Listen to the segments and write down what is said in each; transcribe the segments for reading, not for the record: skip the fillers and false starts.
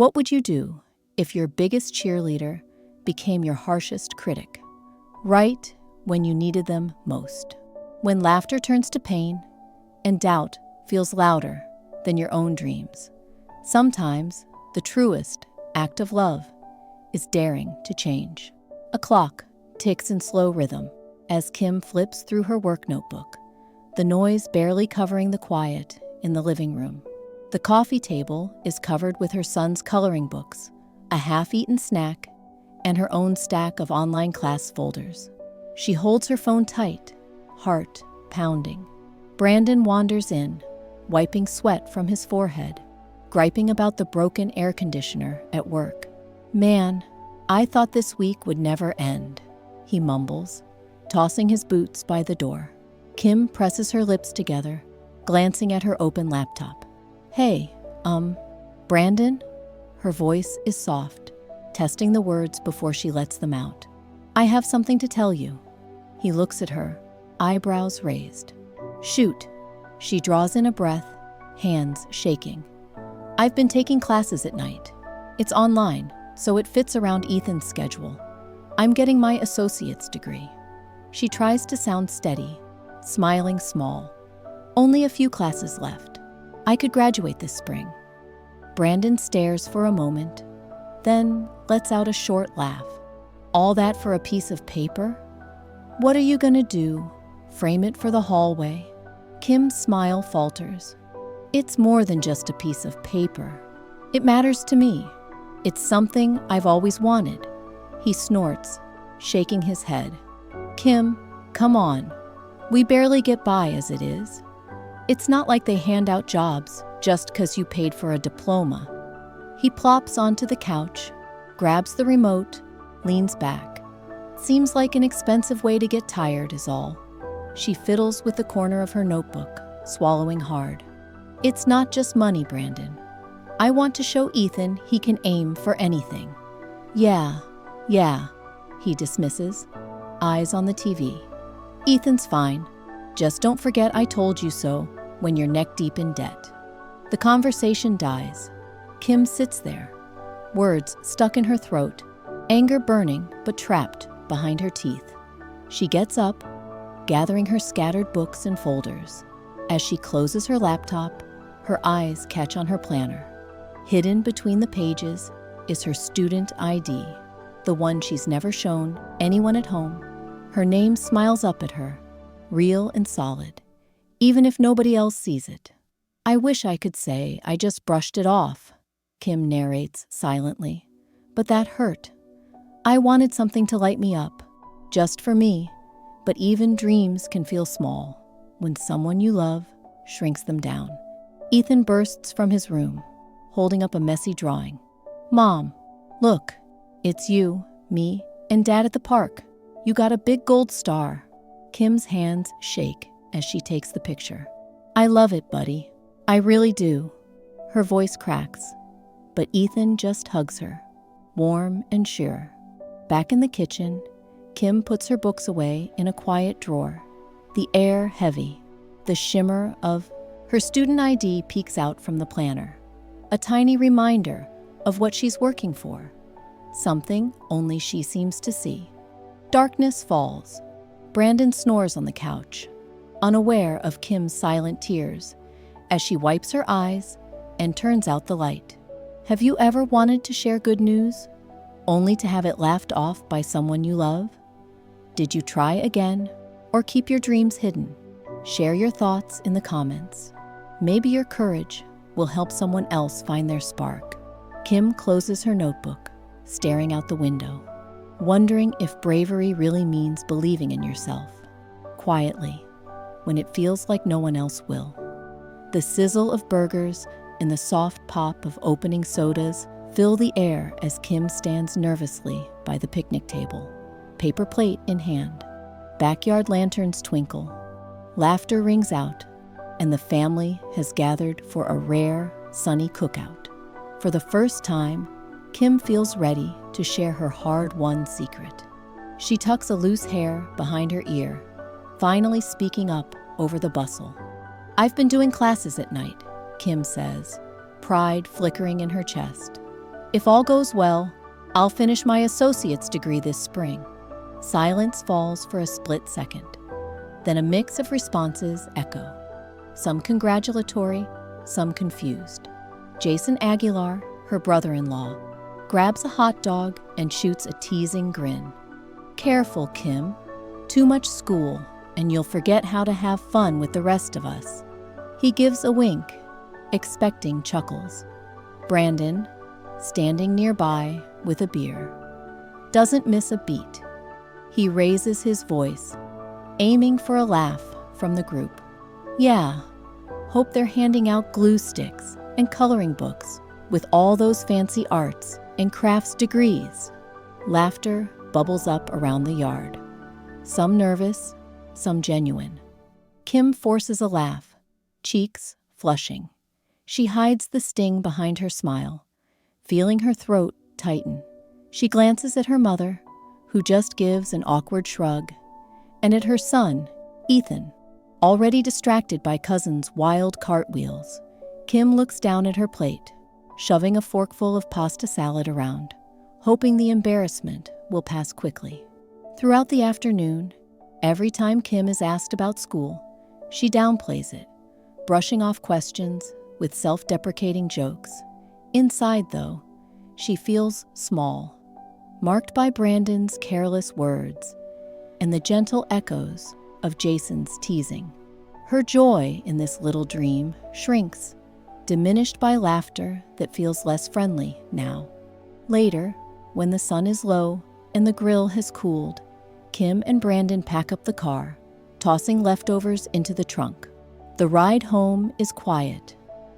What would you do if your biggest cheerleader became your harshest critic? Right when you needed them most. When laughter turns to pain and doubt feels louder than your own dreams. Sometimes the truest act of love is daring to change. A clock ticks in slow rhythm as Kim flips through her work notebook, the noise barely covering the quiet in the living room. The coffee table is covered with her son's coloring books, a half-eaten snack, and her own stack of online class folders. She holds her phone tight, heart pounding. Brandon wanders in, wiping sweat from his forehead, griping about the broken air conditioner at work. "Man, I thought this week would never end," he mumbles, tossing his boots by the door. Kim presses her lips together, glancing at her open laptop. "Hey, Brandon?" Her voice is soft, testing the words before she lets them out. "I have something to tell you." He looks at her, eyebrows raised. "Shoot." She draws in a breath, hands shaking. "I've been taking classes at night. It's online, so it fits around Ethan's schedule. I'm getting my associate's degree." She tries to sound steady, smiling small. "Only a few classes left. I could graduate this spring." Brandon stares for a moment, then lets out a short laugh. "All that for a piece of paper? What are you gonna do? Frame it for the hallway?" Kim's smile falters. "It's more than just a piece of paper. It matters to me. It's something I've always wanted." He snorts, shaking his head. "Kim, come on. We barely get by as it is. It's not like they hand out jobs just 'cause you paid for a diploma." He plops onto the couch, grabs the remote, leans back. "Seems like an expensive way to get tired is all." She fiddles with the corner of her notebook, swallowing hard. "It's not just money, Brandon. I want to show Ethan he can aim for anything." Yeah, he dismisses, eyes on the TV. "Ethan's fine. Just don't forget I told you so when you're neck deep in debt." The conversation dies. Kim sits there, words stuck in her throat, anger burning but trapped behind her teeth. She gets up, gathering her scattered books and folders. As she closes her laptop, her eyes catch on her planner. Hidden between the pages is her student ID, the one she's never shown anyone at home. Her name smiles up at her, real and solid, even if nobody else sees it. "I wish I could say I just brushed it off," Kim narrates silently, "but that hurt. I wanted something to light me up, just for me, but even dreams can feel small when someone you love shrinks them down." Ethan bursts from his room, holding up a messy drawing. "Mom, look, it's you, me, and Dad at the park. You got a big gold star." Kim's hands shake as she takes the picture. "I love it, buddy. I really do." Her voice cracks, but Ethan just hugs her, warm and sure. Back in the kitchen, Kim puts her books away in a quiet drawer, the air heavy. The shimmer of her student ID peeks out from the planner, a tiny reminder of what she's working for, something only she seems to see. Darkness falls. Brandon snores on the couch, unaware of Kim's silent tears, as she wipes her eyes and turns out the light. Have you ever wanted to share good news, only to have it laughed off by someone you love? Did you try again, or keep your dreams hidden? Share your thoughts in the comments. Maybe your courage will help someone else find their spark. Kim closes her notebook, staring out the window, wondering if bravery really means believing in yourself, quietly, when it feels like no one else will. The sizzle of burgers and the soft pop of opening sodas fill the air as Kim stands nervously by the picnic table, paper plate in hand. Backyard lanterns twinkle, laughter rings out, and the family has gathered for a rare, sunny cookout. For the first time, Kim feels ready to share her hard-won secret. She tucks a loose hair behind her ear, finally speaking up over the bustle. "I've been doing classes at night," Kim says, pride flickering in her chest. If all goes well, I'll finish my associate's degree this spring. Silence falls for a split second. Then a mix of responses echo. Some congratulatory, some confused. Jason Aguilar, her brother-in-law, grabs a hot dog and shoots a teasing grin. Careful, Kim. Too much school, and you'll forget how to have fun with the rest of us. He gives a wink, expecting chuckles. Brandon, standing nearby with a beer, doesn't miss a beat. He raises his voice, aiming for a laugh from the group. Yeah, hope they're handing out glue sticks and coloring books with all those fancy arts and crafts degrees. Laughter bubbles up around the yard. Some nervous, some genuine. Kim forces a laugh, cheeks flushing. She hides the sting behind her smile, feeling her throat tighten. She glances at her mother, who just gives an awkward shrug, and at her son, Ethan, already distracted by cousin's wild cartwheels. Kim looks down at her plate, shoving a forkful of pasta salad around, hoping the embarrassment will pass quickly. Throughout the afternoon, every time Kim is asked about school, she downplays it, brushing off questions with self-deprecating jokes. Inside, though, she feels small, marked by Brandon's careless words and the gentle echoes of Jason's teasing. Her joy in this little dream shrinks, diminished by laughter that feels less friendly now. Later, when the sun is low and the grill has cooled, Kim and Brandon pack up the car, tossing leftovers into the trunk. The ride home is quiet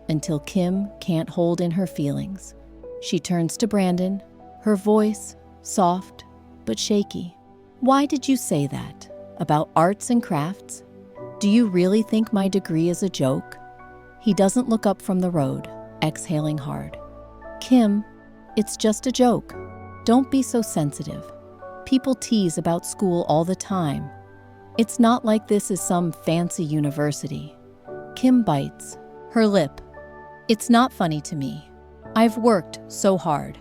until Kim can't hold in her feelings. She turns to Brandon, her voice soft but shaky. Why did you say that? About arts and crafts? Do you really think my degree is a joke? He doesn't look up from the road, exhaling hard. Kim, it's just a joke. Don't be so sensitive. People tease about school all the time. It's not like this is some fancy university. Kim bites her lip. It's not funny to me. I've worked so hard.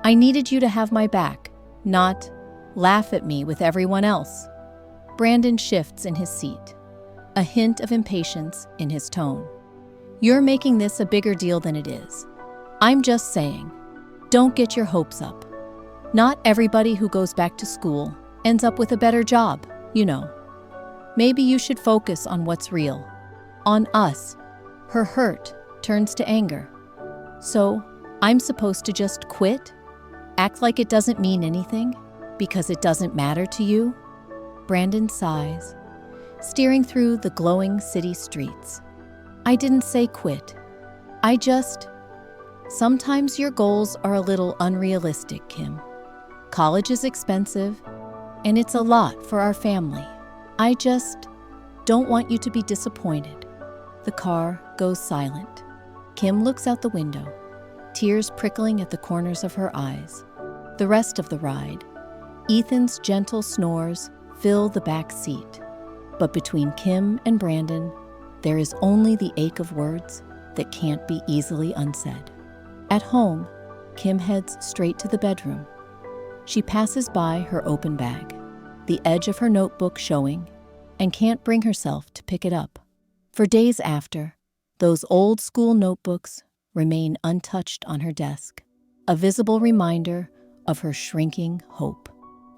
I needed you to have my back, not laugh at me with everyone else. Brandon shifts in his seat, a hint of impatience in his tone. You're making this a bigger deal than it is. I'm just saying, don't get your hopes up. Not everybody who goes back to school ends up with a better job, you know. Maybe you should focus on what's real, on us. Her hurt turns to anger. So, I'm supposed to just quit? Act like it doesn't mean anything? Because it doesn't matter to you? Brandon sighs, steering through the glowing city streets. I didn't say quit. Sometimes your goals are a little unrealistic, Kim. College is expensive, and it's a lot for our family. I just don't want you to be disappointed. The car goes silent. Kim looks out the window, tears prickling at the corners of her eyes. The rest of the ride, Ethan's gentle snores fill the back seat. But between Kim and Brandon, there is only the ache of words that can't be easily unsaid. At home, Kim heads straight to the bedroom. She passes by her open bag, the edge of her notebook showing, and can't bring herself to pick it up. For days after, those old school notebooks remain untouched on her desk, a visible reminder of her shrinking hope.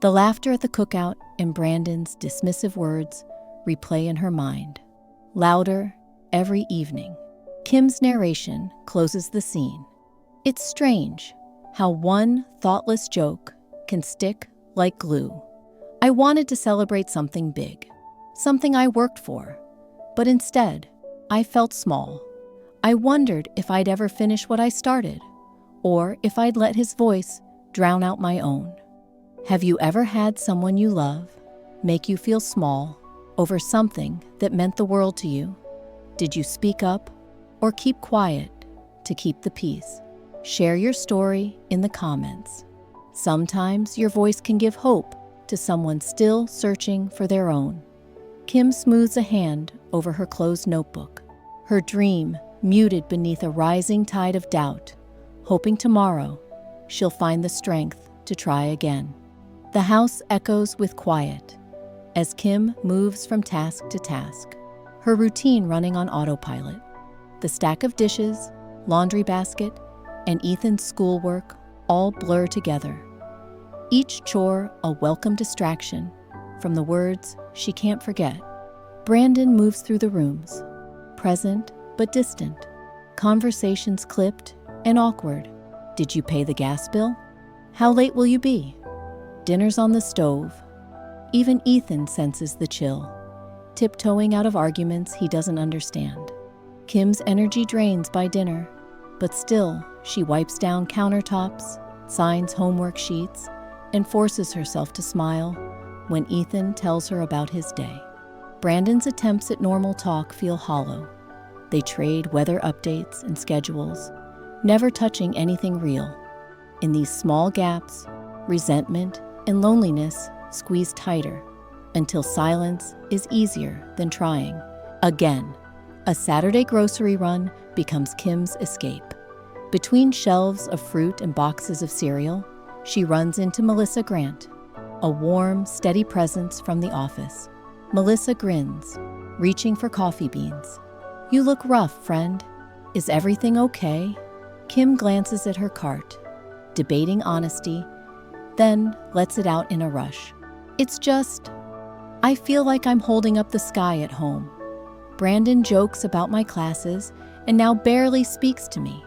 The laughter at the cookout and Brandon's dismissive words replay in her mind, louder every evening. Kim's narration closes the scene. It's strange how one thoughtless joke can stick like glue. I wanted to celebrate something big, something I worked for, but instead, I felt small. I wondered if I'd ever finish what I started, or if I'd let his voice drown out my own. Have you ever had someone you love make you feel small over something that meant the world to you? Did you speak up or keep quiet to keep the peace? Share your story in the comments. Sometimes your voice can give hope to someone still searching for their own. Kim smooths a hand over her closed notebook, her dream muted beneath a rising tide of doubt, hoping tomorrow she'll find the strength to try again. The house echoes with quiet as Kim moves from task to task, her routine running on autopilot. The stack of dishes, laundry basket, and Ethan's schoolwork all blur together. Each chore a welcome distraction from the words she can't forget. Brandon moves through the rooms, present but distant, conversations clipped and awkward. Did you pay the gas bill? How late will you be? Dinner's on the stove. Even Ethan senses the chill, tiptoeing out of arguments he doesn't understand. Kim's energy drains by dinner, but still she wipes down countertops, signs homework sheets, and forces herself to smile when Ethan tells her about his day. Brandon's attempts at normal talk feel hollow. They trade weather updates and schedules, never touching anything real. In these small gaps, resentment and loneliness squeeze tighter until silence is easier than trying. Again, a Saturday grocery run becomes Kim's escape. Between shelves of fruit and boxes of cereal, she runs into Melissa Grant, a warm, steady presence from the office. Melissa grins, reaching for coffee beans. You look rough, friend. Is everything okay? Kim glances at her cart, debating honesty, then lets it out in a rush. It's just, I feel like I'm holding up the sky at home. Brandon jokes about my classes and now barely speaks to me.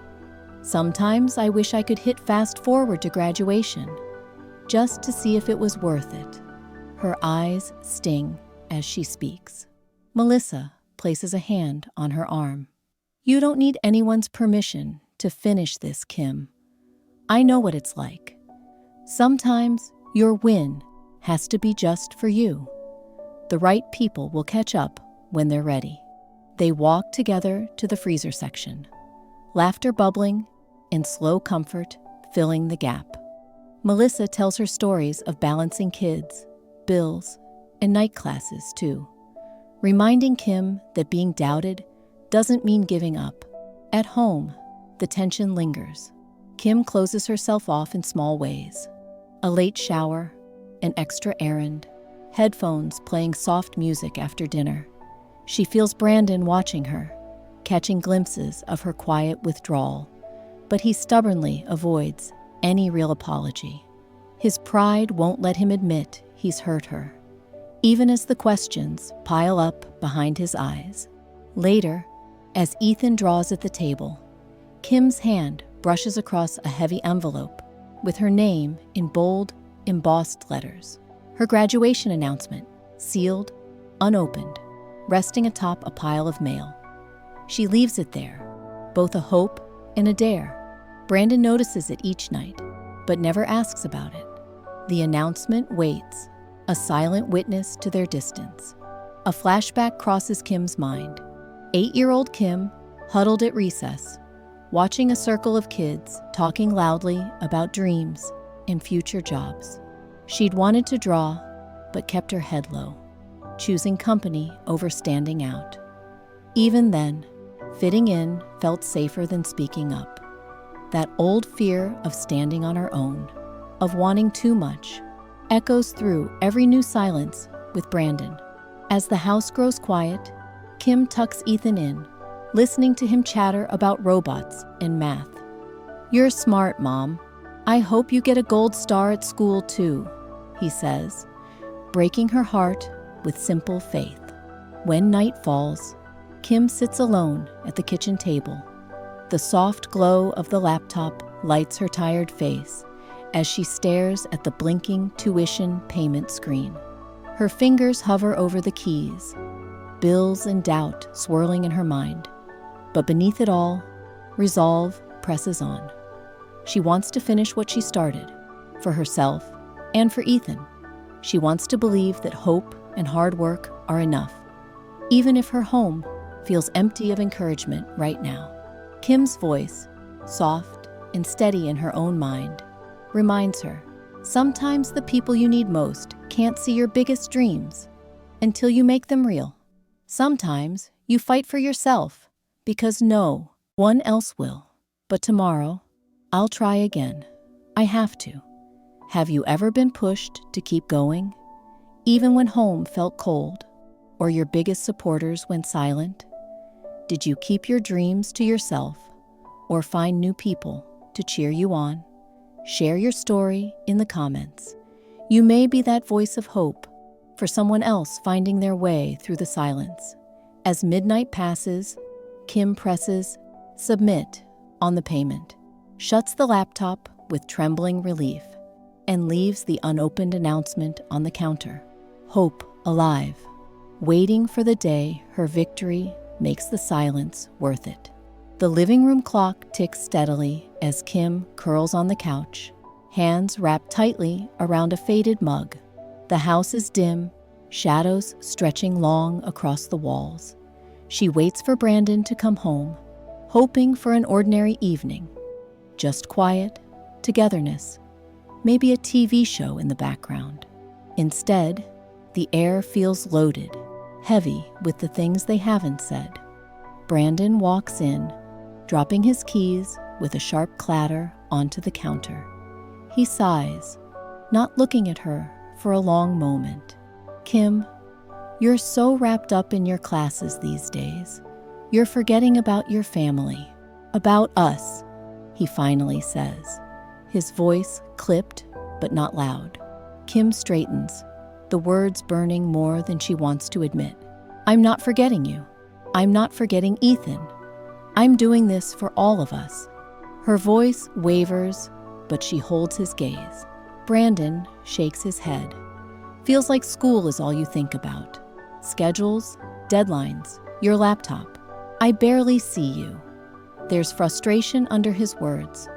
Sometimes I wish I could hit fast forward to graduation, just to see if it was worth it. Her eyes sting as she speaks. Melissa places a hand on her arm. You don't need anyone's permission to finish this, Kim. I know what it's like. Sometimes your win has to be just for you. The right people will catch up when they're ready. They walk together to the freezer section, laughter bubbling and slow comfort filling the gap. Melissa tells her stories of balancing kids, bills, and night classes too, reminding Kim that being doubted doesn't mean giving up. At home, the tension lingers. Kim closes herself off in small ways. A late shower, an extra errand, headphones playing soft music after dinner. She feels Brandon watching her, catching glimpses of her quiet withdrawal, but he stubbornly avoids any real apology. His pride won't let him admit he's hurt her, even as the questions pile up behind his eyes. Later, as Ethan draws at the table, Kim's hand brushes across a heavy envelope with her name in bold, embossed letters. Her graduation announcement, sealed, unopened, resting atop a pile of mail. She leaves it there, both a hope and a dare. Brandon notices it each night, but never asks about it. The announcement waits, a silent witness to their distance. A flashback crosses Kim's mind. 8-year-old Kim, huddled at recess, watching a circle of kids talking loudly about dreams and future jobs. She'd wanted to draw, but kept her head low, choosing company over standing out. Even then, fitting in felt safer than speaking up. That old fear of standing on her own, of wanting too much, echoes through every new silence with Brandon. As the house grows quiet, Kim tucks Ethan in, listening to him chatter about robots and math. You're smart, Mom. I hope you get a gold star at school too, he says, breaking her heart with simple faith. When night falls, Kim sits alone at the kitchen table. The soft glow of the laptop lights her tired face as she stares at the blinking tuition payment screen. Her fingers hover over the keys, bills and doubt swirling in her mind. But beneath it all, resolve presses on. She wants to finish what she started, for herself and for Ethan. She wants to believe that hope and hard work are enough, even if her home feels empty of encouragement right now. Kim's voice, soft and steady in her own mind, reminds her, sometimes the people you need most can't see your biggest dreams until you make them real. Sometimes you fight for yourself because no one else will. But tomorrow, I'll try again. I have to. Have you ever been pushed to keep going, even when home felt cold or your biggest supporters went silent? Did you keep your dreams to yourself or find new people to cheer you on? Share your story in the comments. You may be that voice of hope for someone else finding their way through the silence. As midnight passes, Kim presses submit on the payment, shuts the laptop with trembling relief, and leaves the unopened announcement on the counter. Hope alive, waiting for the day her victory makes the silence worth it. The living room clock ticks steadily as Kim curls on the couch, hands wrapped tightly around a faded mug. The house is dim, shadows stretching long across the walls. She waits for Brandon to come home, hoping for an ordinary evening. Just quiet, togetherness, maybe a TV show in the background. Instead, the air feels loaded, heavy with the things they haven't said. Brandon walks in, dropping his keys with a sharp clatter onto the counter. He sighs, not looking at her for a long moment. Kim, you're so wrapped up in your classes these days. You're forgetting about your family, about us, he finally says, his voice clipped but not loud. Kim straightens, the words burning more than she wants to admit. I'm not forgetting you. I'm not forgetting Ethan. I'm doing this for all of us. Her voice wavers, but she holds his gaze. Brandon shakes his head. Feels like school is all you think about. Schedules, deadlines, your laptop. I barely see you. There's frustration under his words,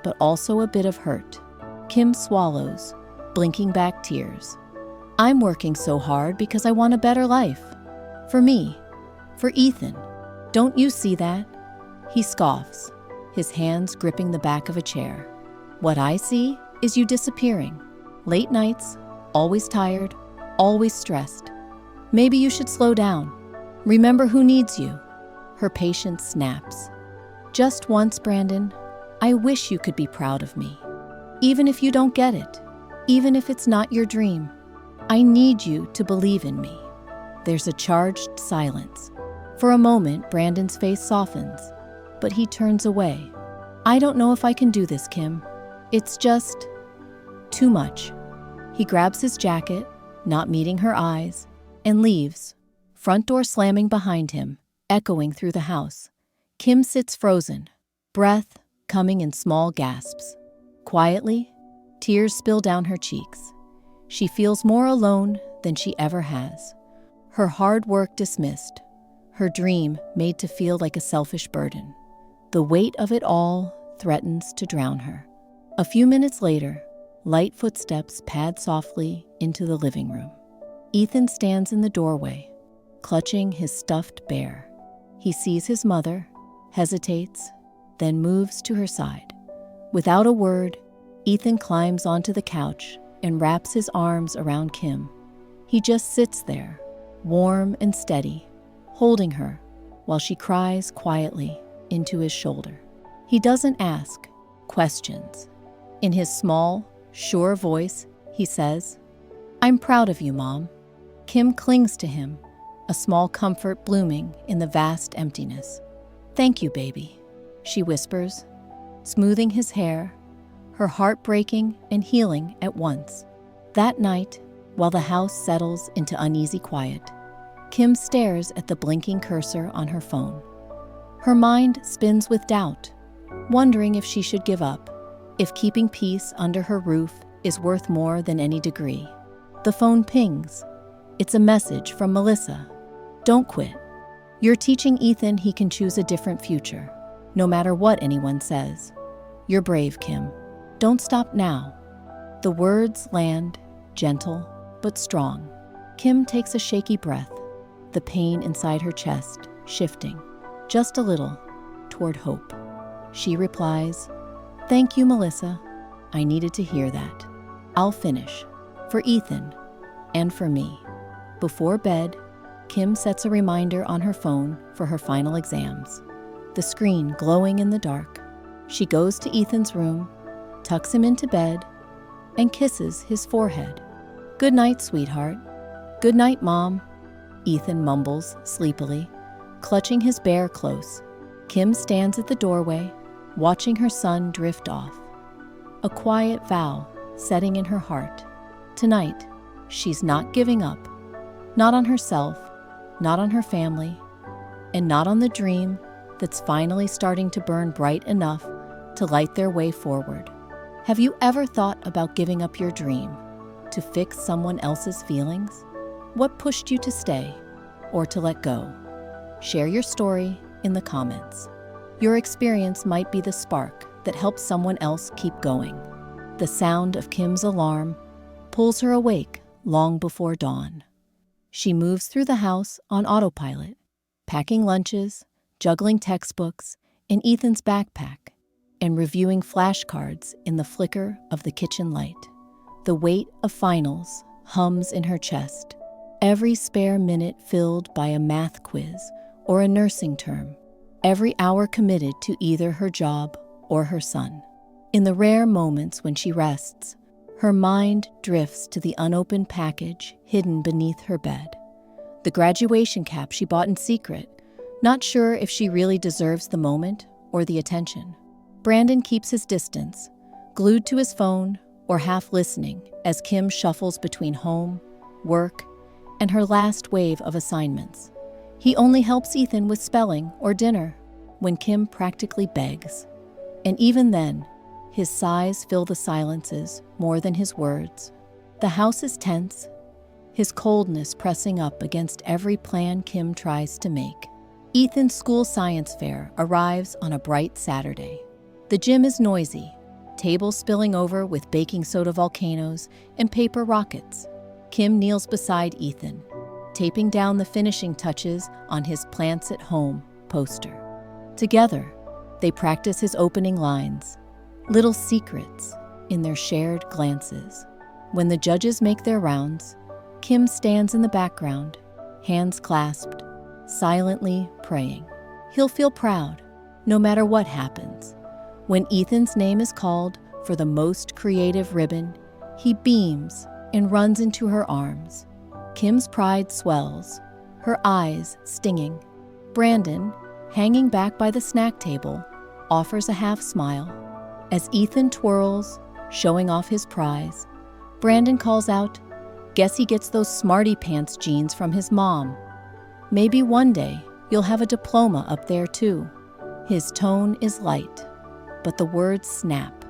but also a bit of hurt. Kim swallows, blinking back tears. I'm working so hard because I want a better life. For me. For Ethan. Don't you see that? He scoffs, his hands gripping the back of a chair. What I see is you disappearing. Late nights, always tired, always stressed. Maybe you should slow down. Remember who needs you. Her patience snaps. Just once, Brandon, I wish you could be proud of me. Even if you don't get it, even if it's not your dream, I need you to believe in me. There's a charged silence. For a moment, Brandon's face softens, but he turns away. I don't know if I can do this, Kim. It's just too much. He grabs his jacket, not meeting her eyes, and leaves, front door slamming behind him, echoing through the house. Kim sits frozen, breath coming in small gasps. Quietly, tears spill down her cheeks. She feels more alone than she ever has. Her hard work dismissed, her dream made to feel like a selfish burden. The weight of it all threatens to drown her. A few minutes later, light footsteps pad softly into the living room. Ethan stands in the doorway, clutching his stuffed bear. He sees his mother, hesitates, then moves to her side. Without a word, Ethan climbs onto the couch and wraps his arms around Kim. He just sits there, warm and steady, holding her while she cries quietly into his shoulder. He doesn't ask questions. In his small, sure voice, he says, "I'm proud of you, Mom." Kim clings to him, a small comfort blooming in the vast emptiness. "Thank you, baby," she whispers, smoothing his hair, her heart breaking and healing at once. That night, while the house settles into uneasy quiet, Kim stares at the blinking cursor on her phone. Her mind spins with doubt, wondering if she should give up, if keeping peace under her roof is worth more than any degree. The phone pings. It's a message from Melissa. "Don't quit. You're teaching Ethan he can choose a different future, no matter what anyone says. You're brave, Kim. Don't stop now." The words land, gentle but strong. Kim takes a shaky breath, the pain inside her chest shifting, just a little, toward hope. She replies, "Thank you, Melissa. I needed to hear that. I'll finish. For Ethan, and for me." Before bed, Kim sets a reminder on her phone for her final exams. The screen glowing in the dark. She goes to Ethan's room, tucks him into bed, and kisses his forehead. "Good night, sweetheart." "Good night, Mom," Ethan mumbles sleepily, clutching his bear close. Kim stands at the doorway, watching her son drift off. A quiet vow setting in her heart. Tonight, she's not giving up. Not on herself, not on her family, and not on the dream that's finally starting to burn bright enough to light their way forward. Have you ever thought about giving up your dream to fix someone else's feelings? What pushed you to stay or to let go? Share your story in the comments. Your experience might be the spark that helps someone else keep going. The sound of Kim's alarm pulls her awake long before dawn. She moves through the house on autopilot, packing lunches, juggling textbooks in Ethan's backpack, and reviewing flashcards in the flicker of the kitchen light. The weight of finals hums in her chest, every spare minute filled by a math quiz or a nursing term, every hour committed to either her job or her son. In the rare moments when she rests, her mind drifts to the unopened package hidden beneath her bed. The graduation cap she bought in secret, not sure if she really deserves the moment or the attention. Brandon keeps his distance, glued to his phone or half listening as Kim shuffles between home, work, and her last wave of assignments. He only helps Ethan with spelling or dinner when Kim practically begs. And even then, his sighs fill the silences more than his words. The house is tense, his coldness pressing up against every plan Kim tries to make. Ethan's school science fair arrives on a bright Saturday. The gym is noisy, tables spilling over with baking soda volcanoes and paper rockets. Kim kneels beside Ethan, taping down the finishing touches on his Plants at Home poster. Together, they practice his opening lines, little secrets in their shared glances. When the judges make their rounds, Kim stands in the background, hands clasped, silently praying. He'll feel proud, no matter what happens. When Ethan's name is called for the most creative ribbon, he beams and runs into her arms. Kim's pride swells, her eyes stinging. Brandon, hanging back by the snack table, offers a half smile. As Ethan twirls, showing off his prize, Brandon calls out, "Guess he gets those smarty pants jeans from his mom. Maybe one day you'll have a diploma up there too." His tone is light, but the words snap,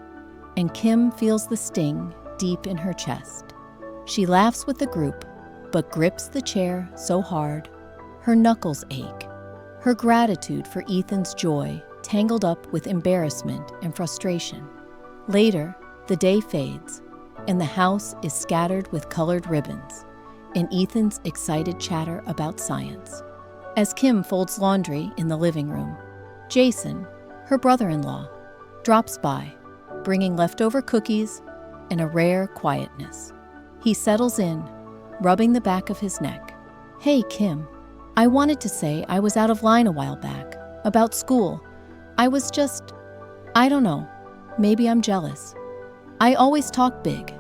and Kim feels the sting deep in her chest. She laughs with the group, but grips the chair so hard, her knuckles ache. Her gratitude for Ethan's joy tangled up with embarrassment and frustration. Later, the day fades, and the house is scattered with colored ribbons, and Ethan's excited chatter about science. As Kim folds laundry in the living room, Jason, her brother-in-law, drops by, bringing leftover cookies and a rare quietness. He settles in, rubbing the back of his neck. "Hey, Kim, I wanted to say I was out of line a while back, about school. I was just, I don't know, maybe I'm jealous. I always talk big,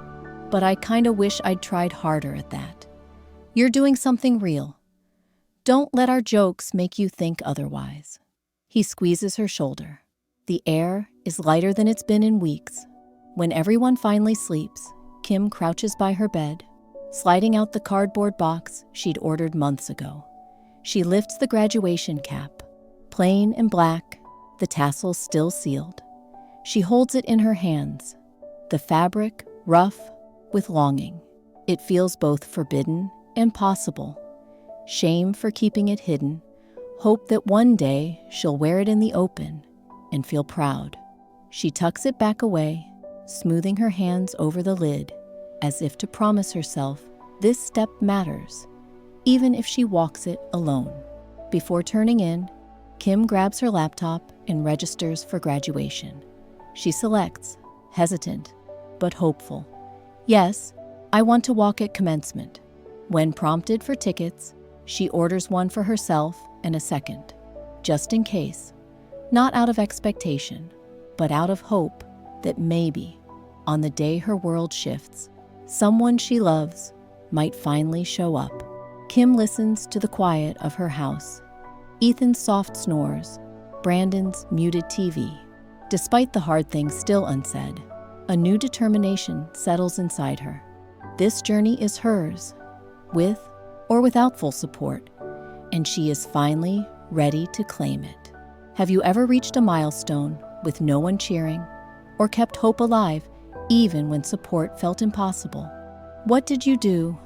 but I kinda wish I'd tried harder at that. You're doing something real. Don't let our jokes make you think otherwise." He squeezes her shoulder. The air is lighter than it's been in weeks. When everyone finally sleeps, Kim crouches by her bed, sliding out the cardboard box she'd ordered months ago. She lifts the graduation cap, plain and black, the tassels still sealed. She holds it in her hands, the fabric rough with longing. It feels both forbidden and possible. Shame for keeping it hidden, hope that one day she'll wear it in the open and feel proud. She tucks it back away, smoothing her hands over the lid, as if to promise herself this step matters, even if she walks it alone. Before turning in, Kim grabs her laptop and registers for graduation. She selects, hesitant, but hopeful. "Yes, I want to walk at commencement." When prompted for tickets, she orders one for herself and a second, just in case, not out of expectation, but out of hope that maybe on the day her world shifts, someone she loves might finally show up. Kim listens to the quiet of her house. Ethan's soft snores, Brandon's muted TV. Despite the hard things still unsaid, a new determination settles inside her. This journey is hers, with or without full support, and she is finally ready to claim it. Have you ever reached a milestone with no one cheering, or kept hope alive even when support felt impossible? What did you do?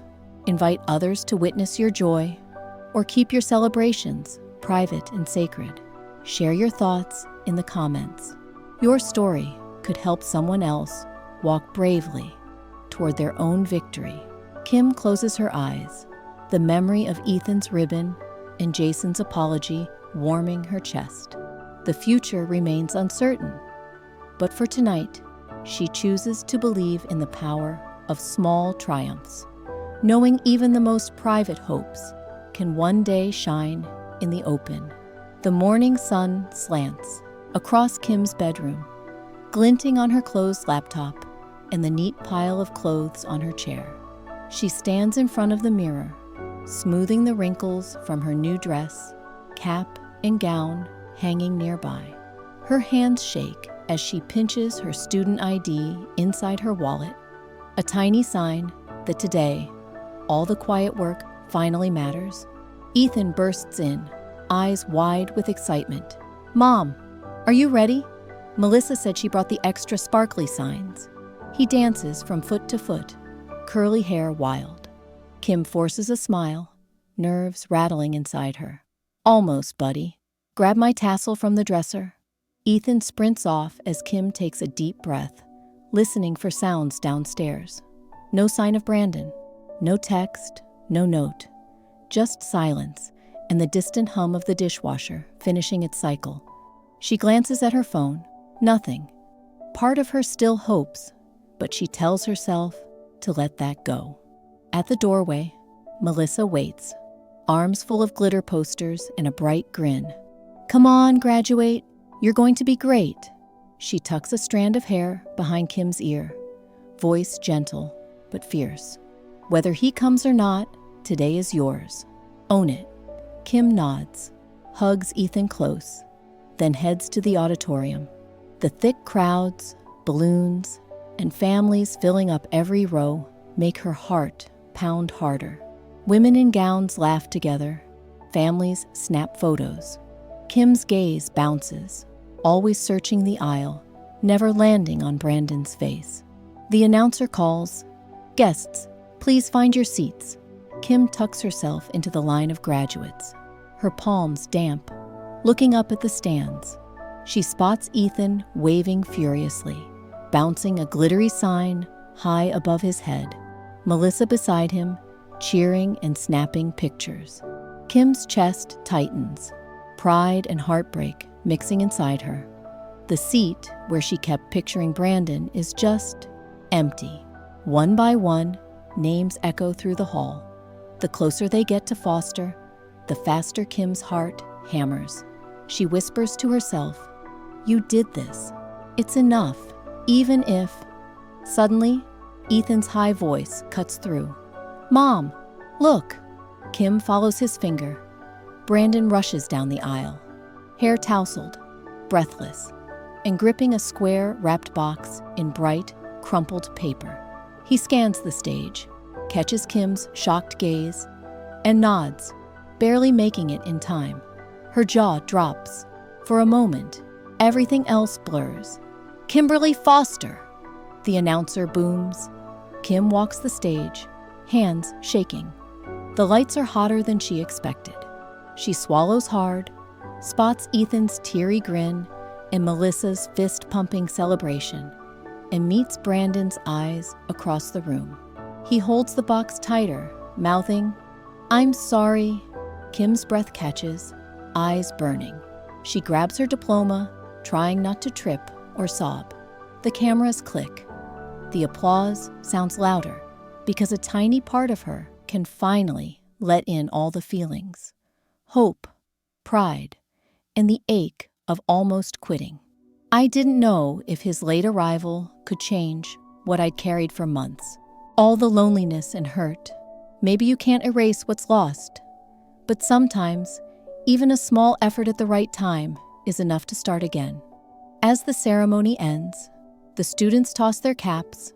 Invite others to witness your joy, or keep your celebrations private and sacred? Share your thoughts in the comments. Your story could help someone else walk bravely toward their own victory. Kim closes her eyes, the memory of Ethan's ribbon and Jason's apology warming her chest. The future remains uncertain, but for tonight, she chooses to believe in the power of small triumphs, knowing even the most private hopes can one day shine in the open. The morning sun slants across Kim's bedroom, glinting on her closed laptop and the neat pile of clothes on her chair. She stands in front of the mirror, smoothing the wrinkles from her new dress, cap and gown hanging nearby. Her hands shake as she pinches her student ID inside her wallet, a tiny sign that today, all the quiet work finally matters. Ethan bursts in, eyes wide with excitement. "Mom, are you ready?" Melissa said she brought the extra sparkly signs. He dances from foot to foot, curly hair wild. Kim forces a smile, nerves rattling inside her. "Almost, buddy. Grab my tassel from the dresser." Ethan sprints off as Kim takes a deep breath, listening for sounds downstairs. No sign of Brandon. No text, no note. Just silence and the distant hum of the dishwasher finishing its cycle. She glances at her phone. Nothing. Part of her still hopes, but she tells herself to let that go. At the doorway, Melissa waits, arms full of glitter posters and a bright grin. "Come on, graduate. You're going to be great." She tucks a strand of hair behind Kim's ear, voice gentle but fierce. "Whether he comes or not, today is yours. Own it." Kim nods, hugs Ethan close, then heads to the auditorium. The thick crowds, balloons, and families filling up every row make her heart pound harder. Women in gowns laugh together. Families snap photos. Kim's gaze bounces, always searching the aisle, never landing on Brandon's face. The announcer calls, "Guests, please find your seats." Kim tucks herself into the line of graduates, her palms damp, looking up at the stands. She spots Ethan waving furiously, bouncing a glittery sign high above his head. Melissa beside him, cheering and snapping pictures. Kim's chest tightens, pride and heartbreak mixing inside her. The seat where she kept picturing Brandon is just empty. One by one, names echo through the hall. The closer they get to Foster, the faster Kim's heart hammers. She whispers to herself, "You did this. It's enough, even if..." Suddenly, Ethan's high voice cuts through. "Mom, look!" Kim follows his finger. Brandon rushes down the aisle, hair tousled, breathless, and gripping a square wrapped box in bright, crumpled paper. He scans the stage, catches Kim's shocked gaze, and nods, barely making it in time. Her jaw drops. For a moment, everything else blurs. "Kimberly Foster!" The announcer booms. Kim walks the stage, hands shaking. The lights are hotter than she expected. She swallows hard, spots Ethan's teary grin and Melissa's fist-pumping celebration, and meets Brandon's eyes across the room. He holds the box tighter, mouthing, "I'm sorry." Kim's breath catches, eyes burning. She grabs her diploma, trying not to trip or sob. The cameras click. The applause sounds louder because a tiny part of her can finally let in all the feelings: hope, pride, and the ache of almost quitting. I didn't know if his late arrival could change what I'd carried for months. All the loneliness and hurt. Maybe you can't erase what's lost, but sometimes, even a small effort at the right time is enough to start again. As the ceremony ends, the students toss their caps,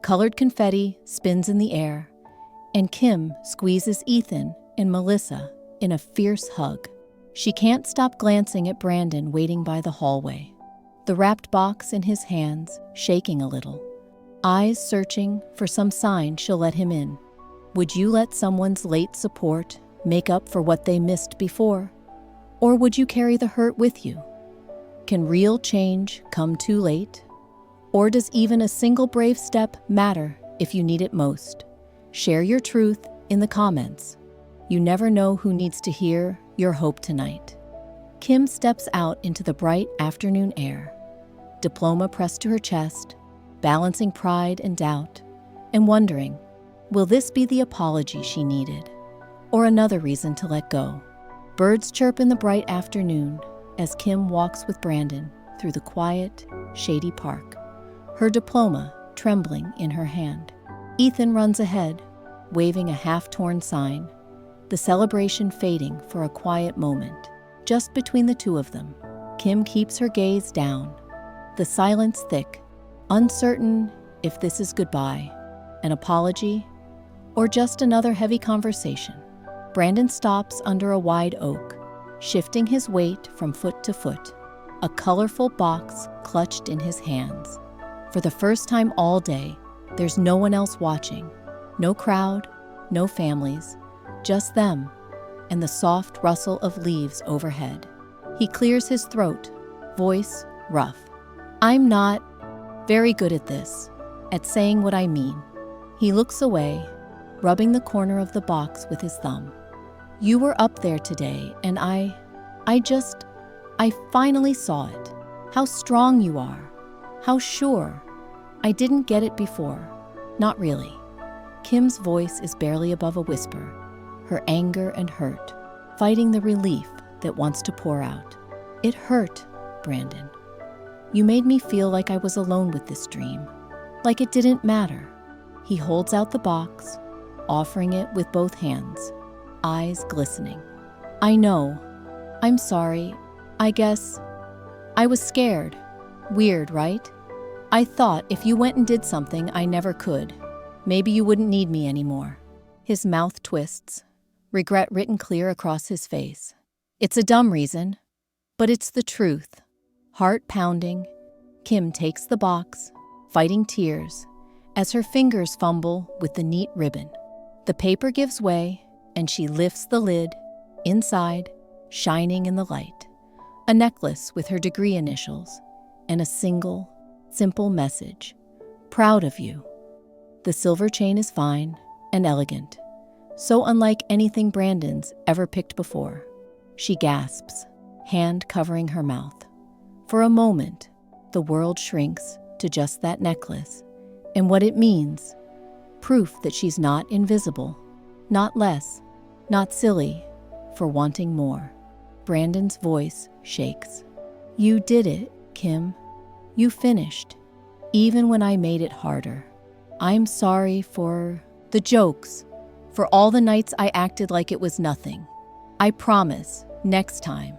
colored confetti spins in the air, and Kim squeezes Ethan and Melissa in a fierce hug. She can't stop glancing at Brandon waiting by the hallway, the wrapped box in his hands shaking a little, eyes searching for some sign she'll let him in. Would you let someone's late support make up for what they missed before? Or would you carry the hurt with you? Can real change come too late? Or does even a single brave step matter if you need it most? Share your truth in the comments. You never know who needs to hear your hope tonight. Kim steps out into the bright afternoon air, diploma pressed to her chest, balancing pride and doubt, and wondering, will this be the apology she needed, or another reason to let go? Birds chirp in the bright afternoon as Kim walks with Brandon through the quiet, shady park, her diploma trembling in her hand. Ethan runs ahead, waving a half-torn sign, the celebration fading for a quiet moment. Just between the two of them, Kim keeps her gaze down, the silence thick, uncertain if this is goodbye, an apology, or just another heavy conversation. Brandon stops under a wide oak, shifting his weight from foot to foot, a colorful box clutched in his hands. For the first time all day, there's no one else watching. No crowd, no families, just them and the soft rustle of leaves overhead. He clears his throat, voice rough. I'm not very good at this, at saying what I mean. He looks away, rubbing the corner of the box with his thumb. You were up there today, and I finally saw it. How strong you are. How sure. I didn't get it before. Not really. Kim's voice is barely above a whisper, her anger and hurt, fighting the relief that wants to pour out. It hurt, Brandon. You made me feel like I was alone with this dream, like it didn't matter. He holds out the box, offering it with both hands, eyes glistening. I know. I'm sorry. I guess I was scared. Weird, right? I thought if you went and did something I never could, maybe you wouldn't need me anymore. His mouth twists, regret written clear across his face. It's a dumb reason, but it's the truth. Heart pounding, Kim takes the box, fighting tears, as her fingers fumble with the neat ribbon. The paper gives way, and she lifts the lid. Inside, shining in the light, a necklace with her degree initials, and a single, simple message. Proud of you. The silver chain is fine and elegant, so unlike anything Brandon's ever picked before. She gasps, hand covering her mouth. For a moment, the world shrinks to just that necklace and what it means. Proof that she's not invisible, not less, not silly for wanting more. Brandon's voice shakes. You did it, Kim. You finished, even when I made it harder. I'm sorry for the jokes, for all the nights I acted like it was nothing. I promise, next time,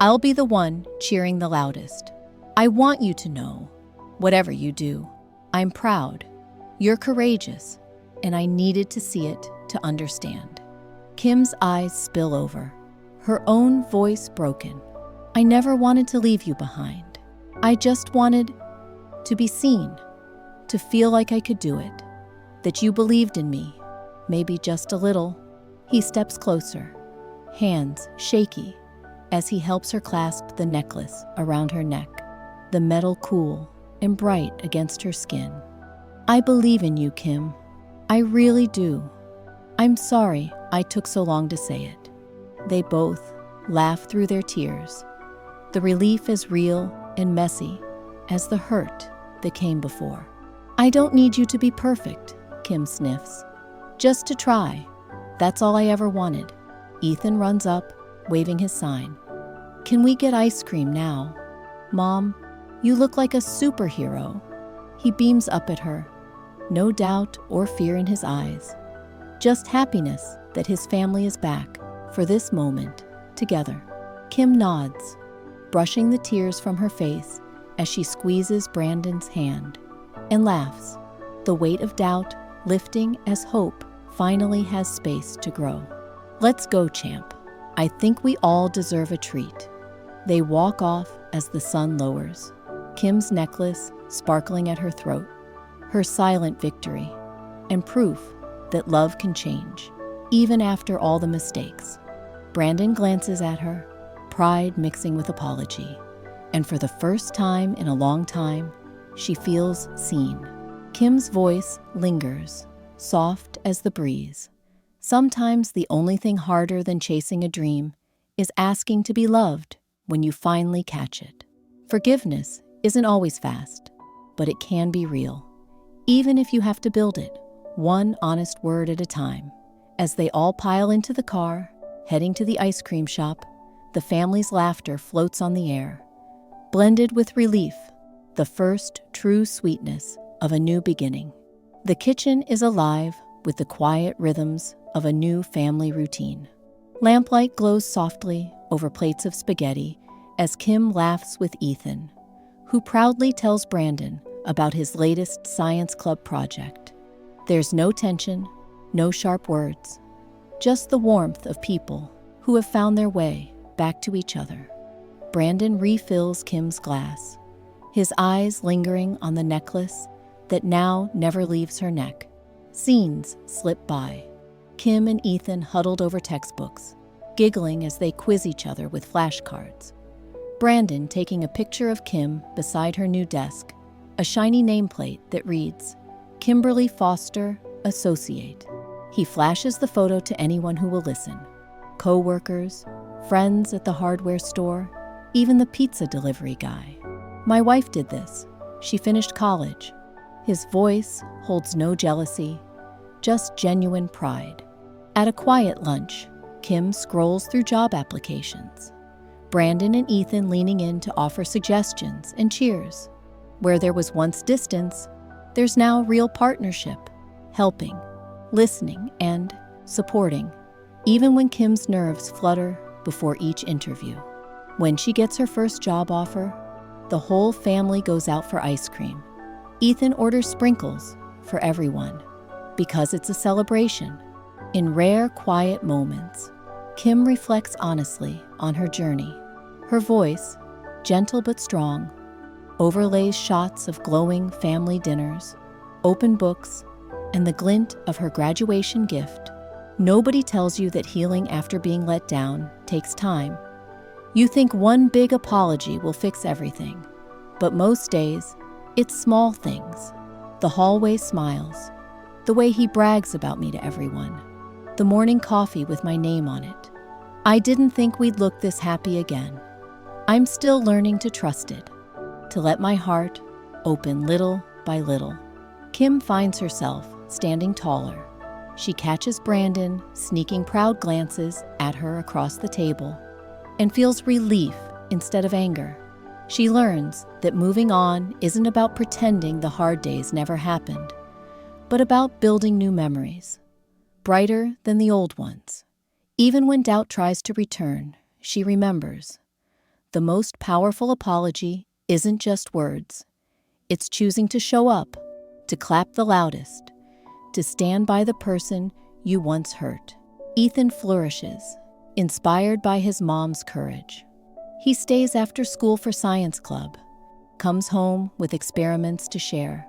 I'll be the one cheering the loudest. I want you to know, whatever you do, I'm proud. You're courageous, and I needed to see it to understand. Kim's eyes spill over, her own voice broken. I never wanted to leave you behind. I just wanted to be seen, to feel like I could do it, that you believed in me, maybe just a little. He steps closer, hands shaky, as he helps her clasp the necklace around her neck, the metal cool and bright against her skin. I believe in you, Kim. I really do. I'm sorry I took so long to say it. They both laugh through their tears, the relief as real and messy as the hurt that came before. I don't need you to be perfect, Kim sniffs. Just to try. That's all I ever wanted. Ethan runs up, waving his sign. Can we get ice cream now? Mom, you look like a superhero. He beams up at her, no doubt or fear in his eyes, just happiness that his family is back for this moment together. Kim nods, brushing the tears from her face as she squeezes Brandon's hand, and laughs, the weight of doubt lifting as hope finally has space to grow. Let's go, champ. I think we all deserve a treat. They walk off as the sun lowers, Kim's necklace sparkling at her throat, her silent victory, and proof that love can change, even after all the mistakes. Brandon glances at her, pride mixing with apology, and for the first time in a long time, she feels seen. Kim's voice lingers, soft as the breeze. Sometimes the only thing harder than chasing a dream is asking to be loved when you finally catch it. Forgiveness isn't always fast, but it can be real, even if you have to build it, one honest word at a time. As they all pile into the car, heading to the ice cream shop, the family's laughter floats on the air, blended with relief, the first true sweetness of a new beginning. The kitchen is alive with the quiet rhythms of a new family routine. Lamplight glows softly over plates of spaghetti as Kim laughs with Ethan, who proudly tells Brandon about his latest science club project. There's no tension, no sharp words, just the warmth of people who have found their way back to each other. Brandon refills Kim's glass, his eyes lingering on the necklace that now never leaves her neck. Scenes slip by. Kim and Ethan huddled over textbooks, giggling as they quiz each other with flashcards. Brandon taking a picture of Kim beside her new desk, a shiny nameplate that reads, Kimberly Foster, Associate. He flashes the photo to anyone who will listen. Co-workers, friends at the hardware store, even the pizza delivery guy. My wife did this. She finished college. His voice holds no jealousy, just genuine pride. At a quiet lunch, Kim scrolls through job applications. Brandon and Ethan leaning in to offer suggestions and cheers. Where there was once distance, there's now real partnership, helping, listening, and supporting, even when Kim's nerves flutter before each interview. When she gets her first job offer, the whole family goes out for ice cream. Ethan orders sprinkles for everyone, because it's a celebration. In rare, quiet moments, Kim reflects honestly on her journey. Her voice, gentle but strong, overlays shots of glowing family dinners, open books, and the glint of her graduation gift. Nobody tells you that healing after being let down takes time. You think one big apology will fix everything, but most days, it's small things. The hallway smiles, the way he brags about me to everyone, the morning coffee with my name on it. I didn't think we'd look this happy again. I'm still learning to trust it, to let my heart open little by little. Kim finds herself standing taller. She catches Brandon sneaking proud glances at her across the table and feels relief instead of anger. She learns that moving on isn't about pretending the hard days never happened, but about building new memories, brighter than the old ones. Even when doubt tries to return, she remembers. The most powerful apology isn't just words. It's choosing to show up, to clap the loudest, to stand by the person you once hurt. Ethan flourishes, inspired by his mom's courage. He stays after school for science club, comes home with experiments to share,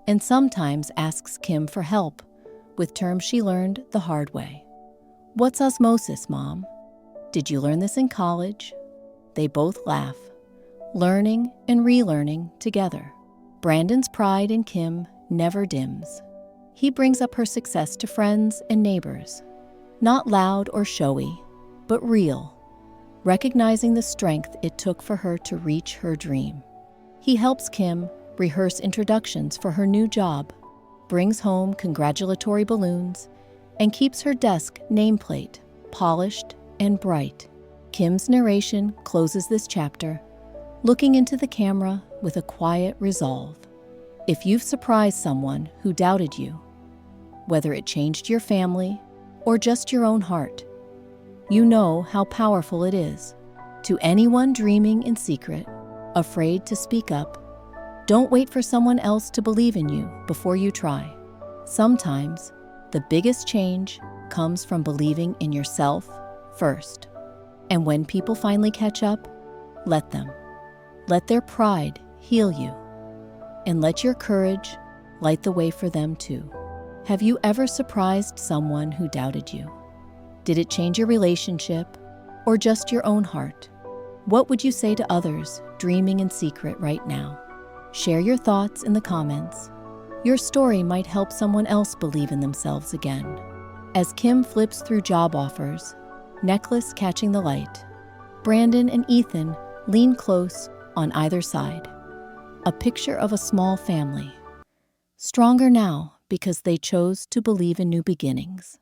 and sometimes asks Kim for help with terms she learned the hard way. What's osmosis, Mom? Did you learn this in college? They both laugh, learning and relearning together. Brandon's pride in Kim never dims. He brings up her success to friends and neighbors, not loud or showy, but real, recognizing the strength it took for her to reach her dream. He helps Kim rehearse introductions for her new job, brings home congratulatory balloons, and keeps her desk nameplate polished and bright. Kim's narration closes this chapter, looking into the camera with a quiet resolve. If you've surprised someone who doubted you, whether it changed your family or just your own heart, you know how powerful it is. To anyone dreaming in secret, afraid to speak up, don't wait for someone else to believe in you before you try. Sometimes, the biggest change comes from believing in yourself first. And when people finally catch up, let them. Let their pride heal you. And let your courage light the way for them too. Have you ever surprised someone who doubted you? Did it change your relationship or just your own heart? What would you say to others dreaming in secret right now? Share your thoughts in the comments. Your story might help someone else believe in themselves again. As Kim flips through job offers, necklace catching the light, Brandon and Ethan lean close on either side. A picture of a small family, stronger now because they chose to believe in new beginnings.